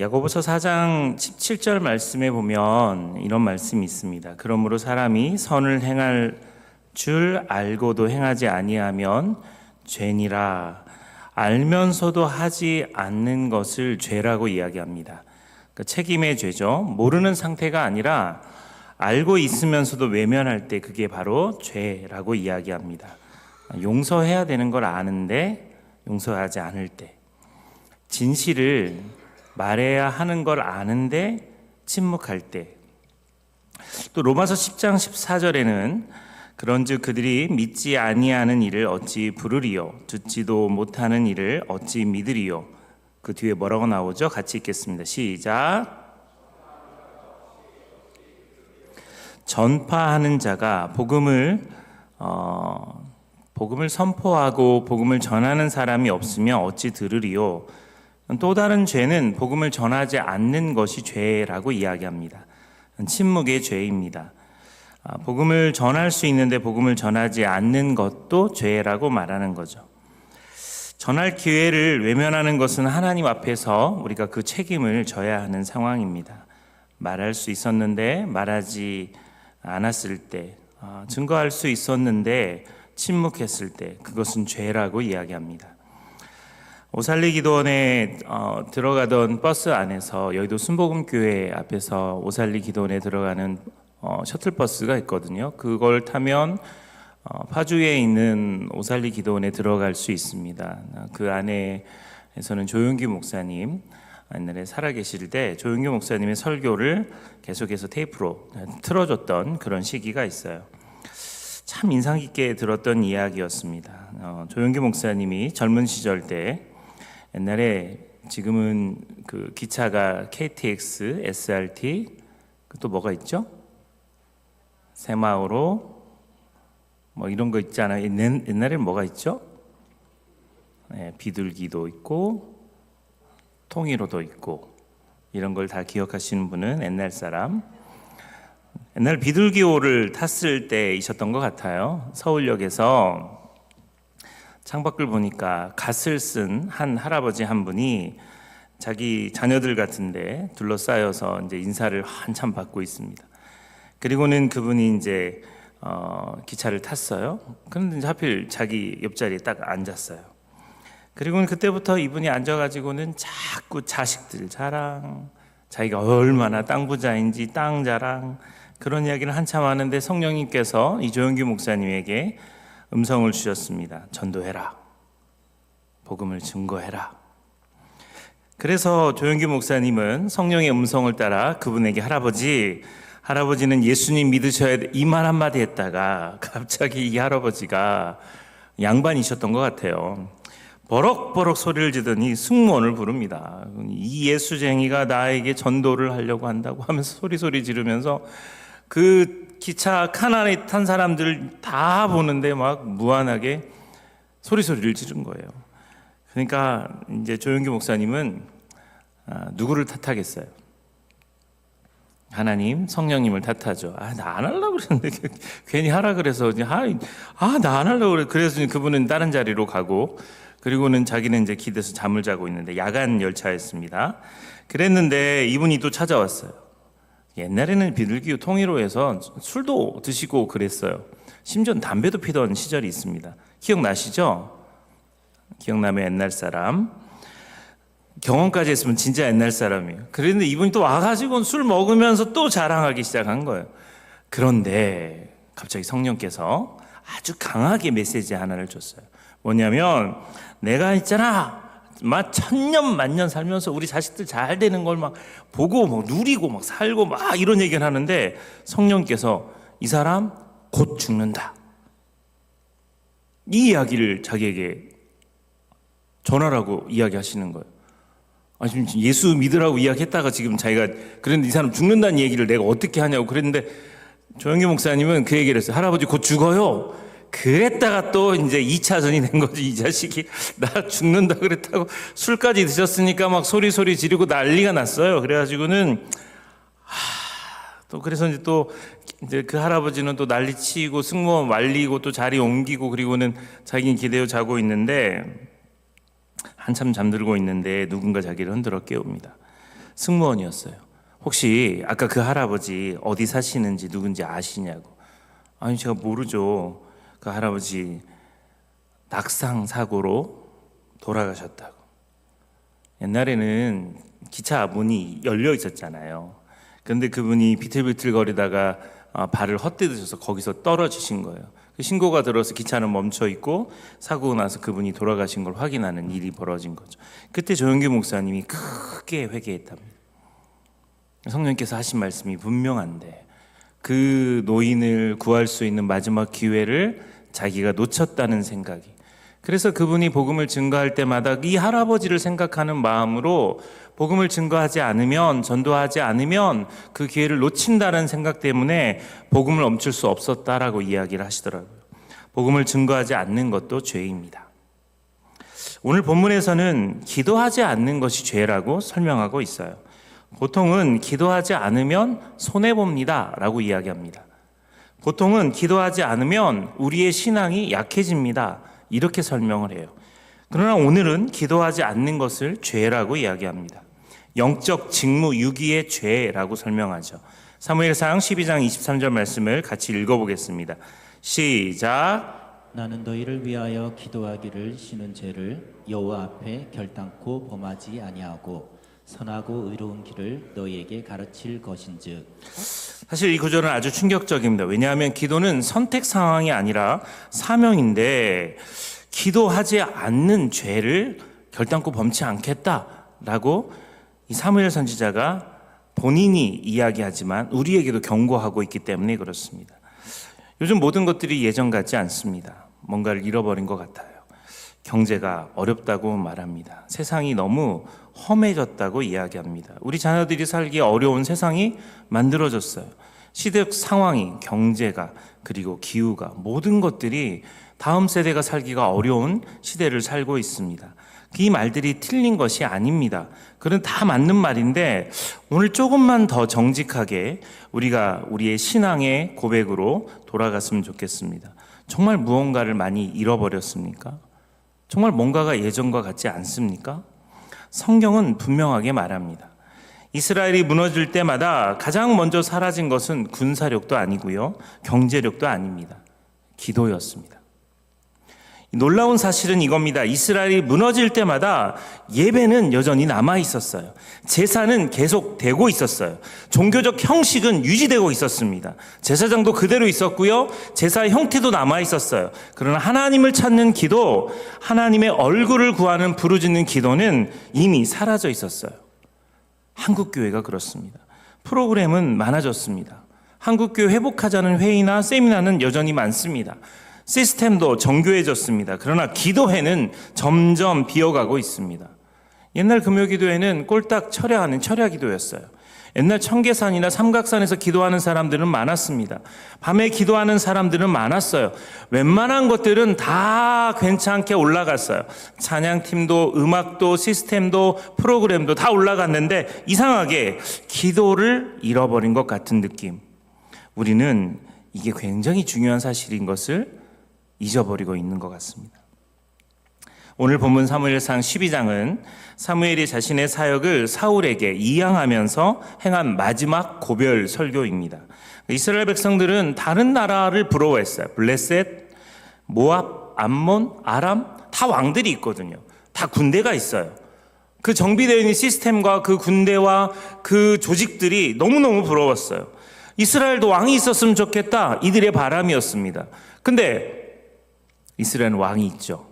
야고보서 4장 17절 말씀에 보면 이런 말씀이 있습니다. 그러므로 사람이 선을 행할 줄 알고도 행하지 아니하면 죄니라. 알면서도 하지 않는 것을 죄라고 이야기합니다. 그러니까 책임의 죄죠. 모르는 상태가 아니라 알고 있으면서도 외면할 때 그게 바로 죄라고 이야기합니다. 용서해야 되는 걸 아는데 용서하지 않을 때, 진실을 말해야 하는 걸 아는데 침묵할 때, 또 로마서 10장 14절에는 그런즉 그들이 믿지 아니하는 일을 어찌 부르리요 듣지도 못하는 일을 어찌 믿으리요. 그 뒤에 뭐라고 나오죠? 같이 읽겠습니다. 시작. 전파하는 자가 복음을 선포하고 복음을 전하는 사람이 없으면 어찌 들으리요. 또 다른 죄는 복음을 전하지 않는 것이 죄라고 이야기합니다. 침묵의 죄입니다. 복음을 전할 수 있는데 복음을 전하지 않는 것도 죄라고 말하는 거죠. 전할 기회를 외면하는 것은 하나님 앞에서 우리가 그 책임을 져야 하는 상황입니다. 말할 수 있었는데 말하지 않았을 때, 증거할 수 있었는데 침묵했을 때, 그것은 죄라고 이야기합니다. 오살리 기도원에 들어가던 버스 안에서, 여의도 순복음교회 앞에서 오살리 기도원에 들어가는 셔틀버스가 있거든요. 그걸 타면 파주에 있는 오살리 기도원에 들어갈 수 있습니다. 그 안에서는 조용규 목사님, 옛날에 살아계실 때 조용규 목사님의 설교를 계속해서 테이프로 틀어줬던 그런 시기가 있어요. 참 인상 깊게 들었던 이야기였습니다. 조용규 목사님이 젊은 시절 때, 옛날에, 지금은 그 기차가 KTX, SRT, 또 뭐가 있죠? 새마을호, 뭐 이런 거 있잖아요. 옛날에는 뭐가 있죠? 네, 비둘기도 있고 통일호도 있고, 이런 걸 다 기억하시는 분은 옛날 사람. 옛날 비둘기호를 탔을 때 있었던 것 같아요. 서울역에서 창밖을 보니까 갓을 쓴 한 할아버지 한 분이 자기 자녀들 같은데 둘러싸여서 이제 인사를 한참 받고 있습니다. 그리고는 그분이 이제 기차를 탔어요. 그런데 이제 하필 자기 옆자리에 딱 앉았어요. 그리고는 그때부터 이분이 앉아가지고는 자꾸 자식들 자랑, 자기가 얼마나 땅 부자인지 땅 자랑, 그런 이야기를 한참 하는데 성령님께서 이 조영규 목사님에게 음성을 주셨습니다. 전도해라. 복음을 증거해라. 그래서 조영규 목사님은 성령의 음성을 따라 그분에게 할아버지는 예수님 믿으셔야 돼, 이 말 한마디 했다가 갑자기 이 할아버지가 양반이셨던 것 같아요. 버럭버럭 소리를 지더니 승무원을 부릅니다. 이 예수쟁이가 나에게 전도를 하려고 한다고 하면서 소리 지르면서 그 기차 칸 안에 탄 사람들 다 보는데 막 무한하게 소리를 지른 거예요. 그러니까 이제 조영규 목사님은 누구를 탓하겠어요? 하나님, 성령님을 탓하죠. 나 안 하려고 그랬는데 괜히 하라 그래서 나 안 하려고 그래. 그래서 그분은 다른 자리로 가고, 그리고는 자기는 이제 기대서 잠을 자고 있는데, 야간 열차였습니다. 그랬는데 이분이 또 찾아왔어요. 옛날에는 비둘기 통일호에서 술도 드시고 그랬어요. 심지어 담배도 피던 시절이 있습니다. 기억나시죠? 기억나면 옛날 사람. 경험까지 했으면 진짜 옛날 사람이에요. 그런데 이분이 또 와가지고 술 먹으면서 또 자랑하기 시작한 거예요. 그런데 갑자기 성령께서 아주 강하게 메시지 하나를 줬어요. 뭐냐면, 내가 있잖아, 막 천년 만년 살면서 우리 자식들 잘 되는 걸 막 보고 막 누리고 막 살고 막 이런 얘기를 하는데, 성령께서 이 사람 곧 죽는다, 이 이야기를 자기에게 전하라고 이야기하시는 거예요. 지금 예수 믿으라고 이야기했다가 지금 자기가, 그런데 이 사람 죽는다는 얘기를 내가 어떻게 하냐고 그랬는데, 조영규 목사님은 그 얘기를 했어요. 할아버지 곧 죽어요. 그랬다가 또 이제 2차전이 된 거지. 이 자식이 나 죽는다 그랬다고 술까지 드셨으니까 막 소리 지르고 난리가 났어요. 그래가지고는 또 그래서 이제 그 할아버지는 또 난리 치고 승무원 말리고 또 자리 옮기고, 그리고는 자기는 기대어 자고 있는데, 한참 잠들고 있는데 누군가 자기를 흔들어 깨웁니다. 승무원이었어요. 혹시 아까 그 할아버지 어디 사시는지 누군지 아시냐고. 아니 제가 모르죠. 그 할아버지 낙상 사고로 돌아가셨다고. 옛날에는 기차 문이 열려 있었잖아요. 그런데 그분이 비틀비틀거리다가 발을 헛디디셔서 거기서 떨어지신 거예요. 그 신고가 들어서 기차는 멈춰 있고 사고가 나서 그분이 돌아가신 걸 확인하는 일이 벌어진 거죠. 그때 조영규 목사님이 크게 회개했답니다. 성령께서 하신 말씀이 분명한데 그 노인을 구할 수 있는 마지막 기회를 자기가 놓쳤다는 생각이, 그래서 그분이 복음을 증거할 때마다 이 할아버지를 생각하는 마음으로 복음을 증거하지 않으면, 전도하지 않으면 그 기회를 놓친다는 생각 때문에 복음을 멈출 수 없었다라고 이야기를 하시더라고요. 복음을 증거하지 않는 것도 죄입니다. 오늘 본문에서는 기도하지 않는 것이 죄라고 설명하고 있어요. 보통은 기도하지 않으면 손해봅니다 라고 이야기합니다. 보통은 기도하지 않으면 우리의 신앙이 약해집니다 이렇게 설명을 해요. 그러나 오늘은 기도하지 않는 것을 죄라고 이야기합니다. 영적 직무 유기의 죄라고 설명하죠. 사무엘상 12장 23절 말씀을 같이 읽어보겠습니다. 시작. 나는 너희를 위하여 기도하기를 쉬는 죄를 여호와 앞에 결단코 범하지 아니하고 선하고 의로운 길을 너희에게 가르칠 것인즉. 사실 이 구절은 아주 충격적입니다. 왜냐하면 기도는 선택 상황이 아니라 사명인데, 기도하지 않는 죄를 결단코 범치 않겠다라고 이 사무엘 선지자가 본인이 이야기하지만 우리에게도 경고하고 있기 때문에 그렇습니다. 요즘 모든 것들이 예전 같지 않습니다. 뭔가를 잃어버린 것 같아요. 경제가 어렵다고 말합니다. 세상이 너무 험해졌다고 이야기합니다. 우리 자녀들이 살기 어려운 세상이 만들어졌어요. 시대적 상황이, 경제가, 그리고 기후가, 모든 것들이 다음 세대가 살기가 어려운 시대를 살고 있습니다. 이 말들이 틀린 것이 아닙니다. 그건 다 맞는 말인데 오늘 조금만 더 정직하게 우리가 우리의 신앙의 고백으로 돌아갔으면 좋겠습니다. 정말 무언가를 많이 잃어버렸습니까? 정말 뭔가가 예전과 같지 않습니까? 성경은 분명하게 말합니다. 이스라엘이 무너질 때마다 가장 먼저 사라진 것은 군사력도 아니고요, 경제력도 아닙니다. 기도였습니다. 놀라운 사실은 이겁니다. 이스라엘이 무너질 때마다 예배는 여전히 남아 있었어요. 제사는 계속 되고 있었어요. 종교적 형식은 유지되고 있었습니다. 제사장도 그대로 있었고요, 제사의 형태도 남아 있었어요. 그러나 하나님을 찾는 기도, 하나님의 얼굴을 구하는 부르짖는 기도는 이미 사라져 있었어요. 한국교회가 그렇습니다. 프로그램은 많아졌습니다. 한국교회 회복하자는 회의나 세미나는 여전히 많습니다. 시스템도 정교해졌습니다. 그러나 기도회는 점점 비어가고 있습니다. 옛날 금요기도회는 꼴딱 철야하는 철야기도였어요. 옛날 청계산이나 삼각산에서 기도하는 사람들은 많았습니다. 밤에 기도하는 사람들은 많았어요. 웬만한 것들은 다 괜찮게 올라갔어요. 찬양팀도, 음악도, 시스템도, 프로그램도 다 올라갔는데 이상하게 기도를 잃어버린 것 같은 느낌. 우리는 이게 굉장히 중요한 사실인 것을 잊어버리고 있는 것 같습니다. 오늘 본문 사무엘상 12장은 사무엘이 자신의 사역을 사울에게 이양하면서 행한 마지막 고별 설교입니다. 이스라엘 백성들은 다른 나라를 부러워했어요. 블레셋, 모압, 암몬, 아람, 다 왕들이 있거든요. 다 군대가 있어요. 그 정비되어 있는 시스템과 그 군대와 그 조직들이 너무너무 부러웠어요. 이스라엘도 왕이 있었으면 좋겠다, 이들의 바람이었습니다. 근데 이스라엘은 왕이 있죠.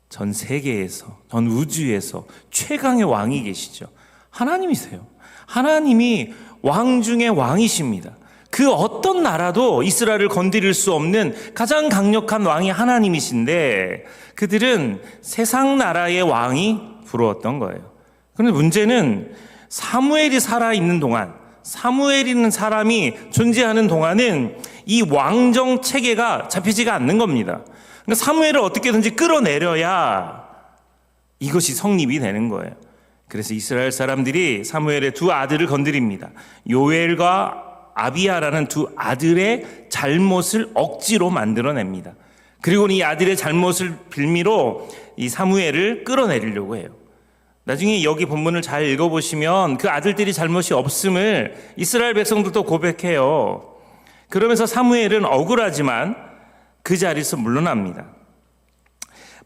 전 세계에서, 전 우주에서 최강의 왕이 계시죠. 하나님이세요. 하나님이 왕 중에 왕이십니다. 그 어떤 나라도 이스라엘을 건드릴 수 없는 가장 강력한 왕이 하나님이신데 그들은 세상 나라의 왕이 부러웠던 거예요. 그런데 문제는 사무엘이 살아있는 동안, 사무엘이라는 사람이 존재하는 동안은 이 왕정 체계가 잡히지가 않는 겁니다. 그러니까 사무엘을 어떻게든지 끌어내려야 이것이 성립이 되는 거예요. 그래서 이스라엘 사람들이 사무엘의 두 아들을 건드립니다. 요엘과 아비야라는 두 아들의 잘못을 억지로 만들어냅니다. 그리고 이 아들의 잘못을 빌미로 이 사무엘을 끌어내리려고 해요. 나중에 여기 본문을 잘 읽어보시면 그 아들들이 잘못이 없음을 이스라엘 백성들도 고백해요. 그러면서 사무엘은 억울하지만 그 자리에서 물러납니다.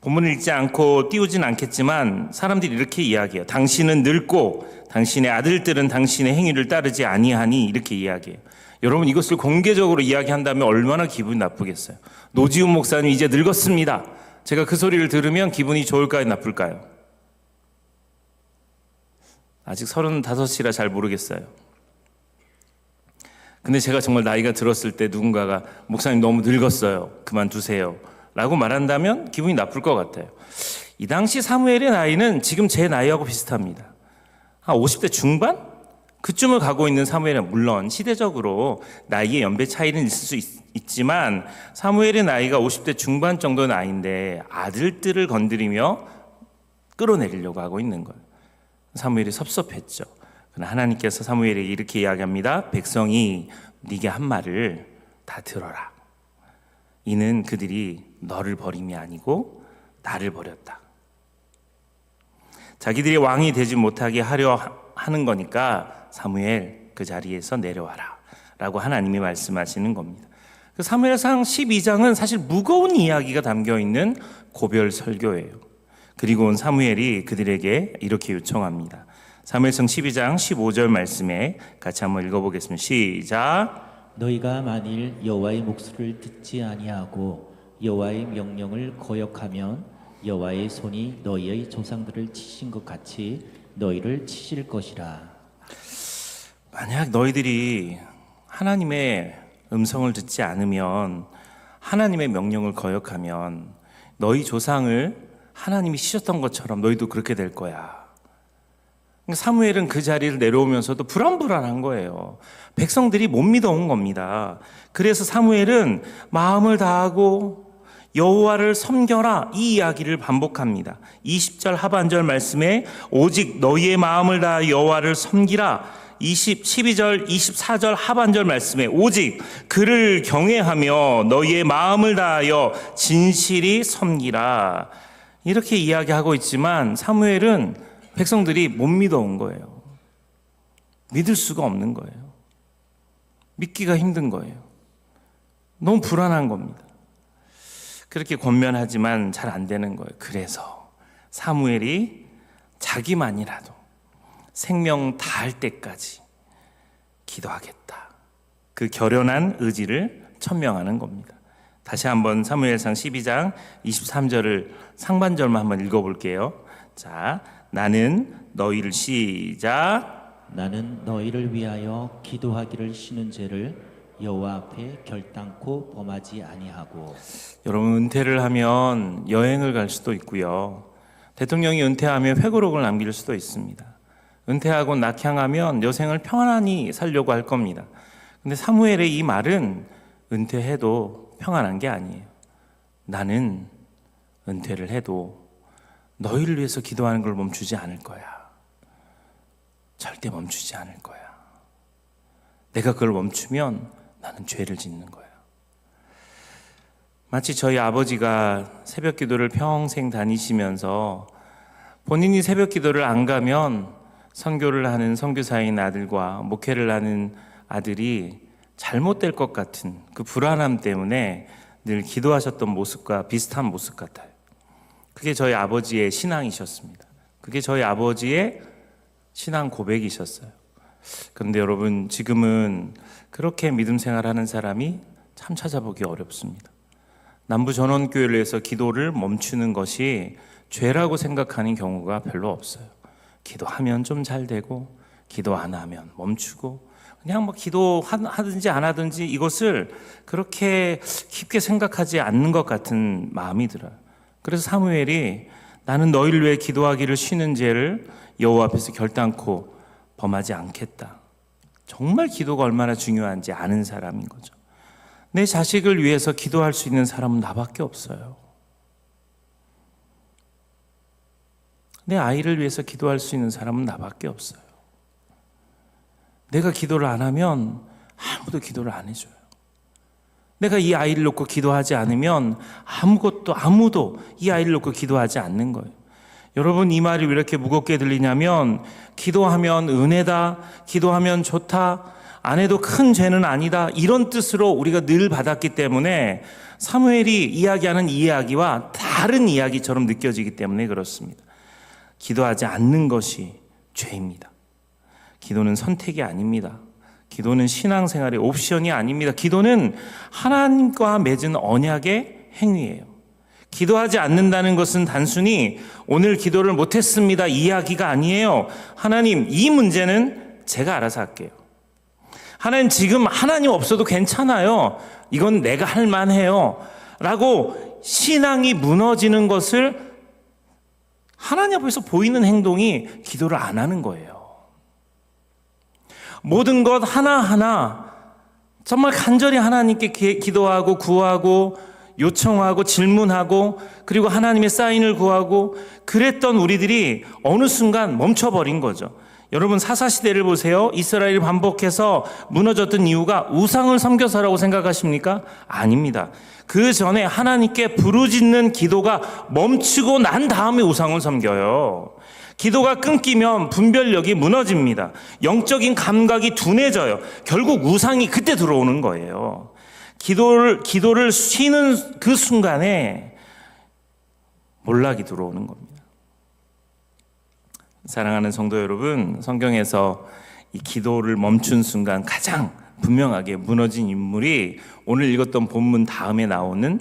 본문을 읽지 않고 띄우진 않겠지만 사람들이 이렇게 이야기해요. 당신은 늙고 당신의 아들들은 당신의 행위를 따르지 아니하니, 이렇게 이야기해요. 여러분, 이것을 공개적으로 이야기한다면 얼마나 기분이 나쁘겠어요. 노지훈 목사님 이제 늙었습니다. 제가 그 소리를 들으면 기분이 좋을까요, 나쁠까요? 아직 35이라 잘 모르겠어요. 근데 제가 정말 나이가 들었을 때 누군가가 목사님 너무 늙었어요, 그만두세요 라고 말한다면 기분이 나쁠 것 같아요. 이 당시 사무엘의 나이는 지금 제 나이하고 비슷합니다. 한 50대 중반? 그쯤을 가고 있는 사무엘은, 물론 시대적으로 나이의 연배 차이는 있을 수 있지만 사무엘의 나이가 50대 중반 정도 나이인데 아들들을 건드리며 끌어내리려고 하고 있는 거예요. 사무엘이 섭섭했죠. 그러나 하나님께서 사무엘에게 이렇게 이야기합니다. 백성이 네게 한 말을 다 들어라. 이는 그들이 너를 버림이 아니고 나를 버렸다. 자기들이 왕이 되지 못하게 하려 하는 거니까 사무엘 그 자리에서 내려와라 라고 하나님이 말씀하시는 겁니다. 그 사무엘상 12장은 사실 무거운 이야기가 담겨있는 고별 설교예요. 그리고 온 사무엘이 그들에게 이렇게 요청합니다. 사무엘상 12장 15절 말씀에 같이 한번 읽어보겠습니다. 시작. 너희가 만일 여호와의 목소리를 듣지 아니하고 여호와의 명령을 거역하면 여호와의 손이 너희의 조상들을 치신 것 같이 너희를 치실 것이라. 만약 너희들이 하나님의 음성을 듣지 않으면, 하나님의 명령을 거역하면 너희 조상을 하나님이 치셨던 것처럼 너희도 그렇게 될 거야. 사무엘은 그 자리를 내려오면서도 불안불안한 거예요. 백성들이 못 믿어온 겁니다. 그래서 사무엘은 마음을 다하고 여호와를 섬겨라, 이 이야기를 반복합니다. 20절 하반절 말씀에 오직 너희의 마음을 다하 여호와를 섬기라, 12절 24절 하반절 말씀에 오직 그를 경외하며 너희의 마음을 다하여 진실이 섬기라, 이렇게 이야기하고 있지만 사무엘은 백성들이 못 믿어온 거예요. 믿을 수가 없는 거예요. 믿기가 힘든 거예요. 너무 불안한 겁니다. 그렇게 권면하지만 잘 안 되는 거예요. 그래서 사무엘이 자기만이라도 생명 다할 때까지 기도하겠다, 그 결연한 의지를 천명하는 겁니다. 다시 한번 사무엘상 12장 23절을 상반절만 한번 읽어볼게요. 자, 나는 너희를, 시작. 나는 너희를 위하여 기도하기를 쉬는 죄를 여호와 앞에 결단코 범하지 아니하고. 여러분, 은퇴를 하면 여행을 갈 수도 있고요. 대통령이 은퇴하면 회고록을 남길 수도 있습니다. 은퇴하고 낙향하면 여생을 평안히 살려고 할 겁니다. 근데 사무엘의 이 말은 은퇴해도 평안한 게 아니에요. 나는 은퇴를 해도 너희를 위해서 기도하는 걸 멈추지 않을 거야. 절대 멈추지 않을 거야. 내가 그걸 멈추면 나는 죄를 짓는 거야. 마치 저희 아버지가 새벽 기도를 평생 다니시면서 본인이 새벽 기도를 안 가면 선교를 하는 선교사인 아들과 목회를 하는 아들이 잘못될 것 같은 그 불안함 때문에 늘 기도하셨던 모습과 비슷한 모습 같아요. 그게 저희 아버지의 신앙이셨습니다. 그게 저희 아버지의 신앙 고백이셨어요. 그런데 여러분, 지금은 그렇게 믿음 생활하는 사람이 참 찾아보기 어렵습니다. 남부전원교회를 위해서 기도를 멈추는 것이 죄라고 생각하는 경우가 별로 없어요. 기도하면 좀 잘 되고, 기도 안 하면 멈추고, 그냥 뭐 기도하든지 안 하든지 이것을 그렇게 깊게 생각하지 않는 것 같은 마음이 들어요. 그래서 사무엘이 나는 너희를 위해 기도하기를 쉬는 죄를 여호와 앞에서 결단코 범하지 않겠다. 정말 기도가 얼마나 중요한지 아는 사람인 거죠. 내 자식을 위해서 기도할 수 있는 사람은 나밖에 없어요. 내 아이를 위해서 기도할 수 있는 사람은 나밖에 없어요. 내가 기도를 안 하면 아무도 기도를 안 해줘요. 내가 이 아이를 놓고 기도하지 않으면 아무도 이 아이를 놓고 기도하지 않는 거예요. 여러분, 이 말이 왜 이렇게 무겁게 들리냐면, 기도하면 은혜다, 기도하면 좋다, 안 해도 큰 죄는 아니다, 이런 뜻으로 우리가 늘 받았기 때문에 사무엘이 이야기하는 이야기와 다른 이야기처럼 느껴지기 때문에 그렇습니다. 기도하지 않는 것이 죄입니다. 기도는 선택이 아닙니다. 기도는 신앙생활의 옵션이 아닙니다. 기도는 하나님과 맺은 언약의 행위예요. 기도하지 않는다는 것은 단순히 오늘 기도를 못했습니다 이야기가 아니에요. 하나님, 이 문제는 제가 알아서 할게요. 하나님, 지금 하나님 없어도 괜찮아요. 이건 내가 할 만해요 라고 신앙이 무너지는 것을 하나님 앞에서 보이는 행동이 기도를 안 하는 거예요. 모든 것 하나하나 정말 간절히 하나님께 기도하고 구하고 요청하고 질문하고 그리고 하나님의 사인을 구하고 그랬던 우리들이 어느 순간 멈춰버린 거죠. 여러분, 사사시대를 보세요. 이스라엘이 반복해서 무너졌던 이유가 우상을 섬겨서라고 생각하십니까? 아닙니다. 그 전에 하나님께 부르짖는 기도가 멈추고 난 다음에 우상을 섬겨요. 기도가 끊기면 분별력이 무너집니다. 영적인 감각이 둔해져요. 결국 우상이 그때 들어오는 거예요. 기도를 쉬는 그 순간에 몰락이 들어오는 겁니다. 사랑하는 성도 여러분, 성경에서 이 기도를 멈춘 순간 가장 분명하게 무너진 인물이 오늘 읽었던 본문 다음에 나오는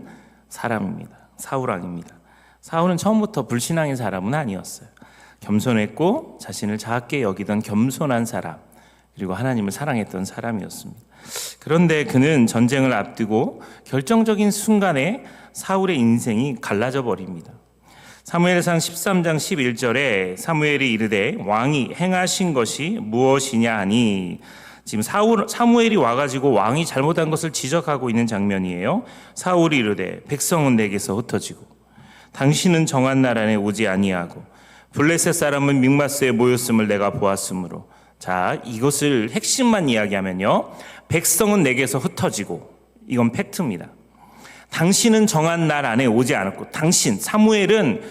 사람입니다. 사울 왕입니다. 사울은 처음부터 불신앙의 사람은 아니었어요. 겸손했고 자신을 작게 여기던 겸손한 사람, 그리고 하나님을 사랑했던 사람이었습니다. 그런데 그는 전쟁을 앞두고 결정적인 순간에 사울의 인생이 갈라져 버립니다. 사무엘상 13장 11절에 사무엘이 이르되 왕이 행하신 것이 무엇이냐 하니, 지금 사무엘이 와가지고 왕이 잘못한 것을 지적하고 있는 장면이에요. 사울이 이르되 백성은 내게서 흩어지고 당신은 정한 날 안에 오지 아니하고 블레셋 사람은 믹마스에 모였음을 내가 보았으므로. 자, 이것을 핵심만 이야기하면요, 백성은 내게서 흩어지고, 이건 팩트입니다. 당신은 정한 날 안에 오지 않았고, 당신 사무엘은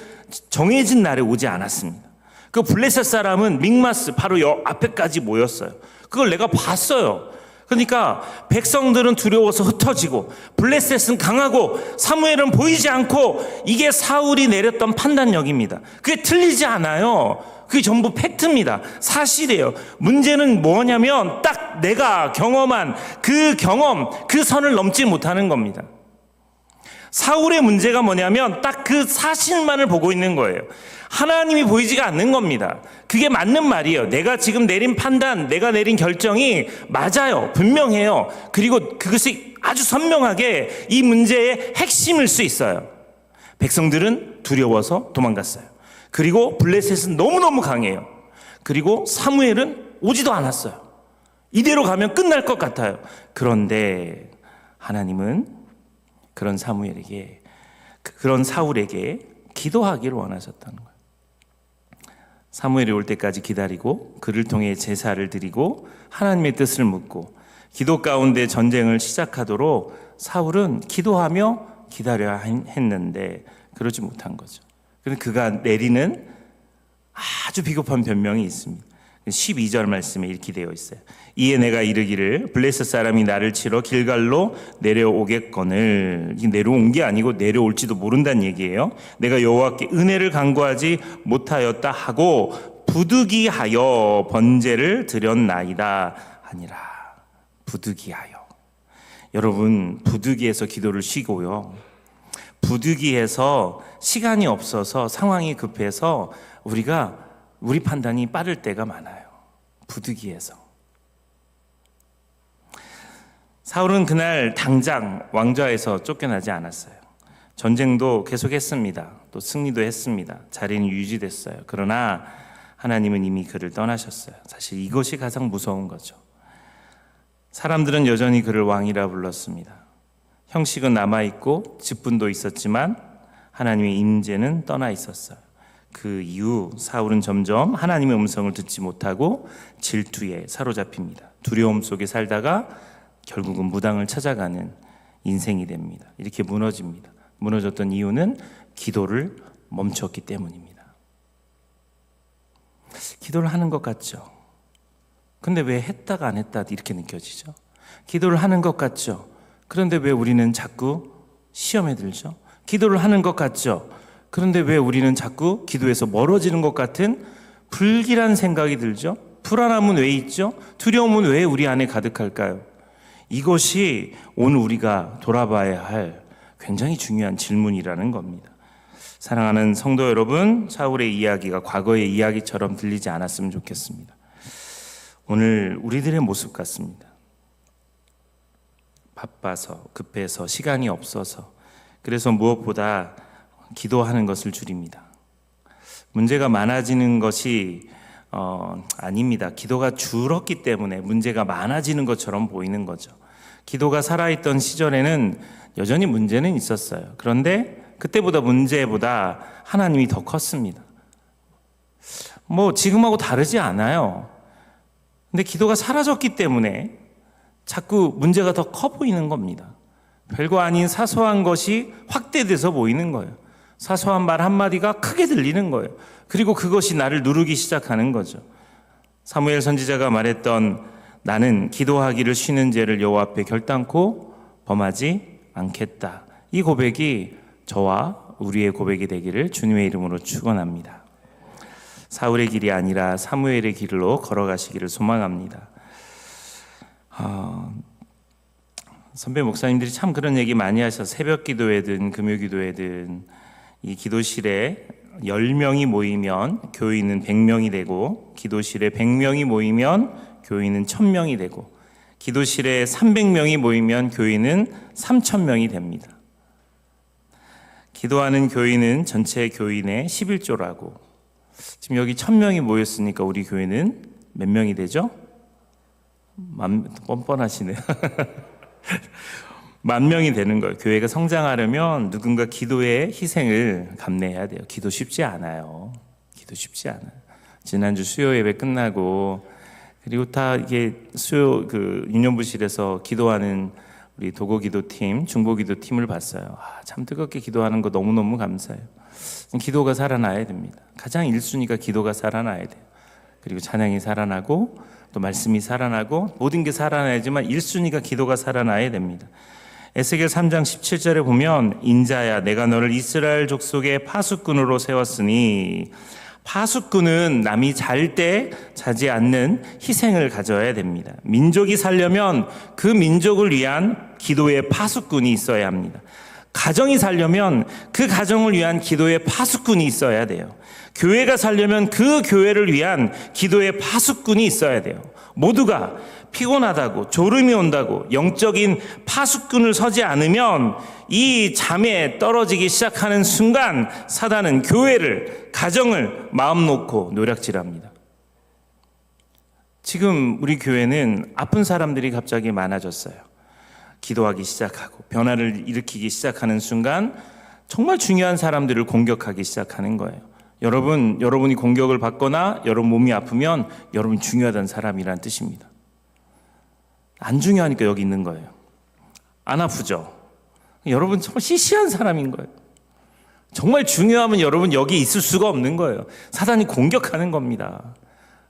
정해진 날에 오지 않았습니다. 그 블레셋 사람은 믹마스 바로 여 앞에까지 모였어요. 그걸 내가 봤어요. 그러니까 백성들은 두려워서 흩어지고 블레셋은 강하고 사무엘은 보이지 않고, 이게 사울이 내렸던 판단력입니다. 그게 틀리지 않아요. 그게 전부 팩트입니다. 사실이에요. 문제는 뭐냐면 딱 내가 경험한 그 경험, 그 선을 넘지 못하는 겁니다. 사울의 문제가 뭐냐면 딱 그 사실만을 보고 있는 거예요. 하나님이 보이지가 않는 겁니다. 그게 맞는 말이에요. 내가 지금 내린 판단, 내가 내린 결정이 맞아요. 분명해요. 그리고 그것이 아주 선명하게 이 문제의 핵심일 수 있어요. 백성들은 두려워서 도망갔어요. 그리고 블레셋은 너무너무 강해요. 그리고 사무엘은 오지도 않았어요. 이대로 가면 끝날 것 같아요. 그런데 하나님은 그런 사무엘에게, 그런 사울에게 기도하기를 원하셨다는 거예요. 사무엘이 올 때까지 기다리고 그를 통해 제사를 드리고 하나님의 뜻을 묻고 기도 가운데 전쟁을 시작하도록 사울은 기도하며 기다려야 했는데 그러지 못한 거죠. 그래서 그가 내리는 아주 비겁한 변명이 있습니다. 12절 말씀에 이렇게 되어 있어요. 이에 내가 이르기를 블레셋 사람이 나를 치러 길갈로 내려오겠거늘. 내려온 게 아니고 내려올지도 모른다는 얘기예요. 내가 여호와께 은혜를 간구하지 못하였다 하고 부득이하여 번제를 드렸나이다 하니라. 부득이하여. 여러분, 부득이해서 기도를 쉬고요, 부득이해서 시간이 없어서 상황이 급해서 우리 판단이 빠를 때가 많아요. 부득이해서. 사울은 그날 당장 왕좌에서 쫓겨나지 않았어요. 전쟁도 계속했습니다. 또 승리도 했습니다. 자리는 유지됐어요. 그러나 하나님은 이미 그를 떠나셨어요. 사실 이것이 가장 무서운 거죠. 사람들은 여전히 그를 왕이라 불렀습니다. 형식은 남아있고 직분도 있었지만 하나님의 임재는 떠나 있었어요. 그 이후 사울은 점점 하나님의 음성을 듣지 못하고 질투에 사로잡힙니다. 두려움 속에 살다가 결국은 무당을 찾아가는 인생이 됩니다. 이렇게 무너집니다. 무너졌던 이유는 기도를 멈췄기 때문입니다. 기도를 하는 것 같죠? 근데 왜 했다가 안 했다 이렇게 느껴지죠? 기도를 하는 것 같죠? 그런데 왜 우리는 자꾸 시험에 들죠? 기도를 하는 것 같죠? 그런데 왜 우리는 자꾸 기도에서 멀어지는 것 같은 불길한 생각이 들죠? 불안함은 왜 있죠? 두려움은 왜 우리 안에 가득할까요? 이것이 오늘 우리가 돌아봐야 할 굉장히 중요한 질문이라는 겁니다. 사랑하는 성도 여러분, 사울의 이야기가 과거의 이야기처럼 들리지 않았으면 좋겠습니다. 오늘 우리들의 모습 같습니다. 바빠서, 급해서, 시간이 없어서, 그래서 무엇보다 기도하는 것을 줄입니다. 문제가 많아지는 것이 아닙니다. 기도가 줄었기 때문에 문제가 많아지는 것처럼 보이는 거죠. 기도가 살아있던 시절에는 여전히 문제는 있었어요. 그런데 그때보다 문제보다 하나님이 더 컸습니다. 지금하고 다르지 않아요. 근데 기도가 사라졌기 때문에 자꾸 문제가 더 커 보이는 겁니다. 별거 아닌 사소한 것이 확대돼서 보이는 거예요. 사소한 말 한마디가 크게 들리는 거예요. 그리고 그것이 나를 누르기 시작하는 거죠. 사무엘 선지자가 말했던 나는 기도하기를 쉬는 죄를 여호와 앞에 결단코 범하지 않겠다. 이 고백이 저와 우리의 고백이 되기를 주님의 이름으로 축원합니다. 사울의 길이 아니라 사무엘의 길로 걸어가시기를 소망합니다. 선배 목사님들이 참 그런 얘기 많이 하셔서 새벽 기도회든 금요 기도회든 이 기도실에 10명이 모이면 교인은 100명이 되고, 기도실에 100명이 모이면 교인은 1000명이 되고, 기도실에 300명이 모이면 교인은 3000명이 됩니다. 기도하는 교인은 전체 교인의 11조라고. 지금 여기 1000명이 모였으니까 우리 교회는 몇 명이 되죠? 뻔뻔하시네요. 10,000명이 되는 거예요. 교회가 성장하려면 누군가 기도의 희생을 감내해야 돼요. 기도 쉽지 않아요. 기도 쉽지 않아요. 지난주 수요 예배 끝나고, 그리고 다 이게 수요 유년부실에서 기도하는 우리 도고 기도팀, 중보 기도팀을 봤어요. 참 뜨겁게 기도하는 거 너무너무 감사해요. 기도가 살아나야 됩니다. 가장 1순위가 기도가 살아나야 돼요. 그리고 찬양이 살아나고 또 말씀이 살아나고 모든 게 살아나야지만 1순위가 기도가 살아나야 됩니다. 에스겔 3장 17절에 보면 인자야 내가 너를 이스라엘 족속의 파수꾼으로 세웠으니, 파수꾼은 남이 잘 때 자지 않는 희생을 가져야 됩니다. 민족이 살려면 그 민족을 위한 기도의 파수꾼이 있어야 합니다. 가정이 살려면 그 가정을 위한 기도의 파수꾼이 있어야 돼요. 교회가 살려면 그 교회를 위한 기도의 파수꾼이 있어야 돼요. 모두가 피곤하다고 졸음이 온다고 영적인 파수꾼을 서지 않으면 이 잠에 떨어지기 시작하는 순간 사단은 교회를, 가정을 마음 놓고 노략질합니다. 지금 우리 교회는 아픈 사람들이 갑자기 많아졌어요. 기도하기 시작하고 변화를 일으키기 시작하는 순간 정말 중요한 사람들을 공격하기 시작하는 거예요. 여러분이 공격을 받거나 여러분 몸이 아프면 여러분 중요하다는 사람이란 뜻입니다. 안 중요하니까 여기 있는 거예요. 안 아프죠? 여러분 정말 시시한 사람인 거예요. 정말 중요하면 여러분 여기 있을 수가 없는 거예요. 사단이 공격하는 겁니다.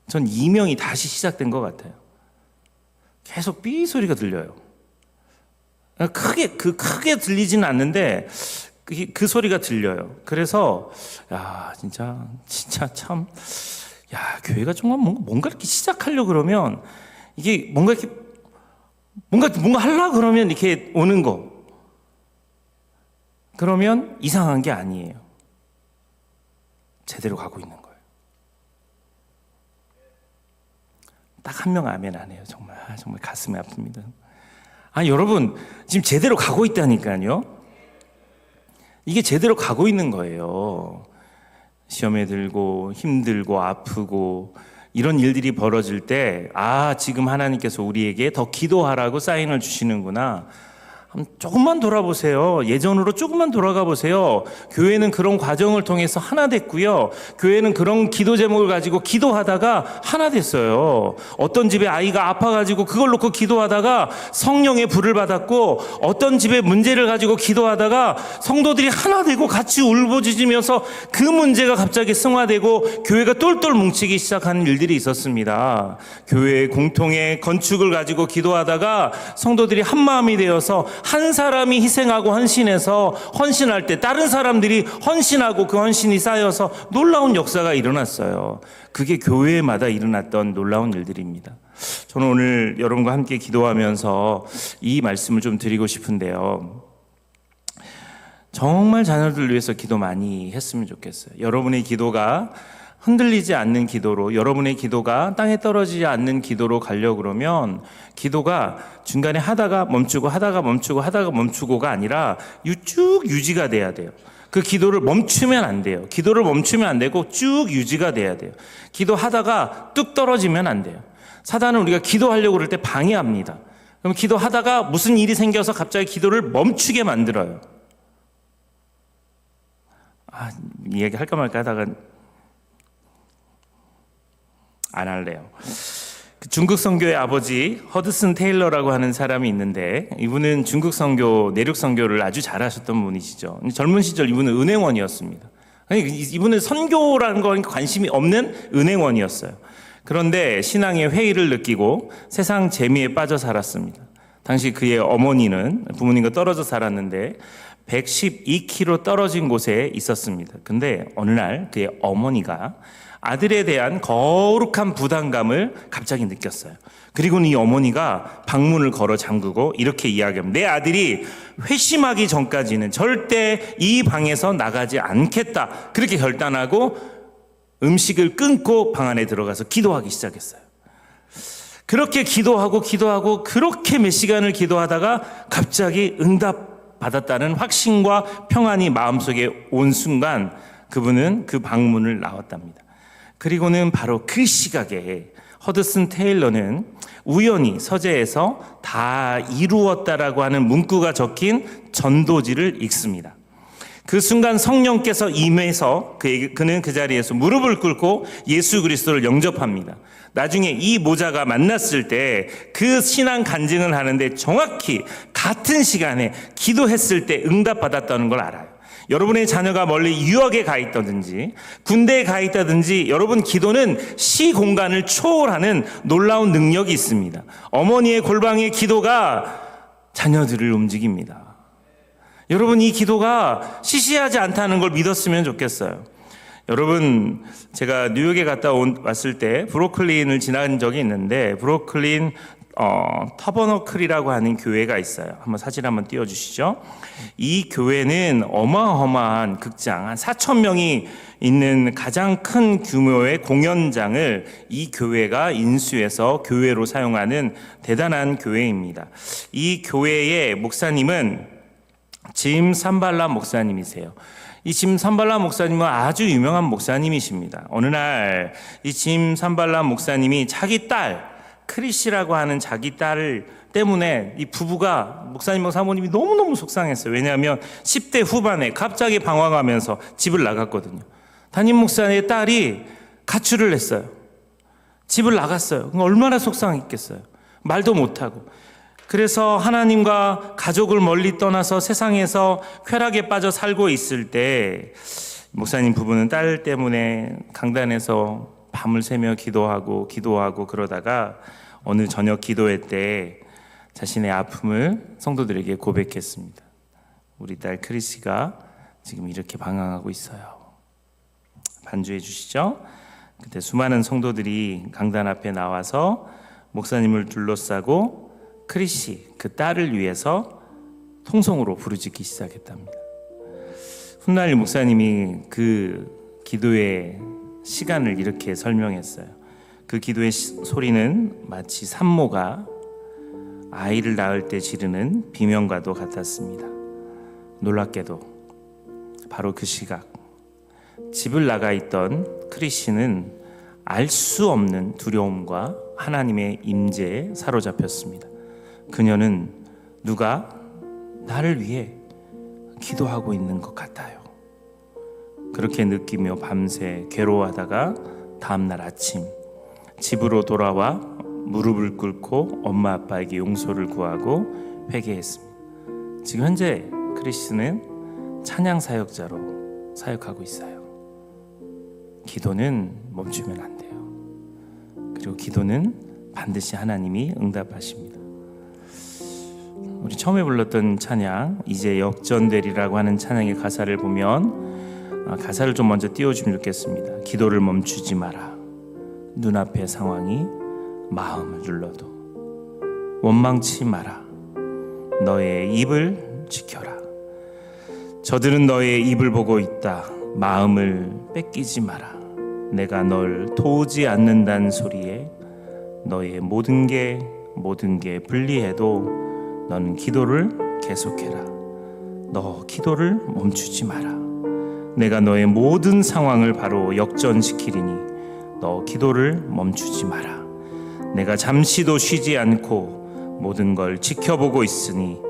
전 이명이 다시 시작된 것 같아요. 계속 삐 소리가 들려요. 크게 들리지는 않는데 그 소리가 들려요. 그래서 진짜 참 교회가 정말 뭔가 이렇게 시작하려고 그러면 이게 뭔가 하려고 그러면 이렇게 오는 거. 그러면 이상한 게 아니에요. 제대로 가고 있는 거예요. 딱 한 명 아멘 안 해요. 정말 가슴이 아픕니다. 여러분 지금 제대로 가고 있다니까요. 이게 제대로 가고 있는 거예요. 시험에 들고 힘들고 아프고 이런 일들이 벌어질 때 지금 하나님께서 우리에게 더 기도하라고 사인을 주시는구나. 조금만 돌아보세요. 예전으로 조금만 돌아가 보세요. 교회는 그런 과정을 통해서 하나 됐고요. 교회는 그런 기도 제목을 가지고 기도하다가 하나 됐어요. 어떤 집에 아이가 아파가지고 그걸 놓고 기도하다가 성령의 불을 받았고, 어떤 집에 문제를 가지고 기도하다가 성도들이 하나 되고 같이 울부짖으면서 그 문제가 갑자기 승화되고 교회가 똘똘 뭉치기 시작하는 일들이 있었습니다. 교회의 공통의 건축을 가지고 기도하다가 성도들이 한 마음이 되어서 한 사람이 희생하고 헌신해서 헌신할 때 다른 사람들이 헌신하고 그 헌신이 쌓여서 놀라운 역사가 일어났어요. 그게 교회마다 일어났던 놀라운 일들입니다. 저는 오늘 여러분과 함께 기도하면서 이 말씀을 좀 드리고 싶은데요. 정말 자녀들 위해서 기도 많이 했으면 좋겠어요. 여러분의 기도가 흔들리지 않는 기도로, 여러분의 기도가 땅에 떨어지지 않는 기도로 가려고 그러면 기도가 중간에 하다가 멈추고 하다가 멈추고 하다가 멈추고가 아니라 쭉 유지가 돼야 돼요. 그 기도를 멈추면 안 돼요. 기도를 멈추면 안 되고 쭉 유지가 돼야 돼요. 기도하다가 뚝 떨어지면 안 돼요. 사단은 우리가 기도하려고 그럴 때 방해합니다. 그럼 기도하다가 무슨 일이 생겨서 갑자기 기도를 멈추게 만들어요. 이야기 할까 말까 하다가 안 할래요. 중국 선교의 아버지 허드슨 테일러라고 하는 사람이 있는데, 이분은 중국 선교, 내륙 선교를 아주 잘하셨던 분이시죠. 젊은 시절 이분은 은행원이었습니다. 이분은 선교라는 건 관심이 없는 은행원이었어요. 그런데 신앙의 회의를 느끼고 세상 재미에 빠져 살았습니다. 당시 그의 어머니는 부모님과 떨어져 살았는데 112km 떨어진 곳에 있었습니다. 근데 어느 날 그의 어머니가 아들에 대한 거룩한 부담감을 갑자기 느꼈어요. 그리고는 이 어머니가 방문을 걸어 잠그고 이렇게 이야기합니다. 내 아들이 회심하기 전까지는 절대 이 방에서 나가지 않겠다. 그렇게 결단하고 음식을 끊고 방 안에 들어가서 기도하기 시작했어요. 그렇게 기도하고 그렇게 몇 시간을 기도하다가 갑자기 응답 받았다는 확신과 평안이 마음속에 온 순간 그분은 그 방문을 나왔답니다. 그리고는 바로 그 시각에 허드슨 테일러는 우연히 서재에서 다 이루었다라고 하는 문구가 적힌 전도지를 읽습니다. 그 순간 성령께서 임해서 그는 그 자리에서 무릎을 꿇고 예수 그리스도를 영접합니다. 나중에 이 모자가 만났을 때 그 신앙 간증을 하는데 정확히 같은 시간에 기도했을 때 응답받았다는 걸 알아요. 여러분의 자녀가 멀리 유학에 가 있다든지 군대에 가 있다든지 여러분 기도는 시공간을 초월하는 놀라운 능력이 있습니다. 어머니의 골방의 기도가 자녀들을 움직입니다. 여러분 이 기도가 시시하지 않다는 걸 믿었으면 좋겠어요. 여러분 제가 뉴욕에 왔을 때 브루클린을 지난 적이 있는데 브루클린 터버너클이라고 하는 교회가 있어요. 한번 사진 한번 띄워주시죠. 이 교회는 어마어마한 극장, 한 4,000명이 있는 가장 큰 규모의 공연장을 이 교회가 인수해서 교회로 사용하는 대단한 교회입니다. 이 교회의 목사님은 짐 산발라 목사님이세요. 이 짐 산발라 목사님은 아주 유명한 목사님이십니다. 어느 날 이 짐 산발라 목사님이 자기 딸 크리시라고 하는 자기 딸 때문에 이 부부가 목사님과 사모님이 너무너무 속상했어요. 왜냐하면 10대 후반에 갑자기 방황하면서 집을 나갔거든요. 담임 목사의 딸이 가출을 했어요. 집을 나갔어요. 얼마나 속상했겠어요. 말도 못하고. 그래서 하나님과 가족을 멀리 떠나서 세상에서 쾌락에 빠져 살고 있을 때 목사님 부부는 딸 때문에 강단에서 밤을 새며 기도하고 그러다가 어느 저녁 기도회 때 자신의 아픔을 성도들에게 고백했습니다. 우리 딸 크리스가 지금 이렇게 방황하고 있어요. 반주해 주시죠. 그때 수많은 성도들이 강단 앞에 나와서 목사님을 둘러싸고 크리시 그 딸을 위해서 통성으로 부르짖기 시작했답니다. 훗날 목사님이 그 기도의 시간을 이렇게 설명했어요. 그 기도의 소리는 마치 산모가 아이를 낳을 때 지르는 비명과도 같았습니다. 놀랍게도 바로 그 시각 집을 나가 있던 크리시는 알 수 없는 두려움과 하나님의 임재에 사로잡혔습니다. 그녀는 누가 나를 위해 기도하고 있는 것 같아요. 그렇게 느끼며 밤새 괴로워하다가 다음날 아침 집으로 돌아와 무릎을 꿇고 엄마 아빠에게 용서를 구하고 회개했습니다. 지금 현재 크리스는 찬양 사역자로 사역하고 있어요. 기도는 멈추면 안 돼요. 그리고 기도는 반드시 하나님이 응답하십니다. 우리 처음에 불렀던 찬양 이제 역전되리라고 하는 찬양의 가사를 보면 가사를 좀 먼저 띄워주면 좋겠습니다. 기도를 멈추지 마라. 눈앞의 상황이 마음을 눌러도 원망치 마라. 너의 입을 지켜라. 저들은 너의 입을 보고 있다. 마음을 뺏기지 마라. 내가 널 도우지 않는다는 소리에 너의 모든 게 불리해도 너는 기도를 계속해라. 너 기도를 멈추지 마라. 내가 너의 모든 상황을 바로 역전시키리니 너 기도를 멈추지 마라. 내가 잠시도 쉬지 않고 모든 걸 지켜보고 있으니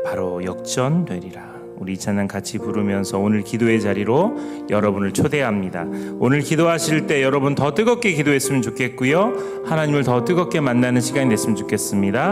바로 역전되리라. 우리 이 찬양 같이 부르면서 오늘 기도의 자리로 여러분을 초대합니다. 오늘 기도하실 때 여러분 더 뜨겁게 기도했으면 좋겠고요. 하나님을 더 뜨겁게 만나는 시간이 됐으면 좋겠습니다.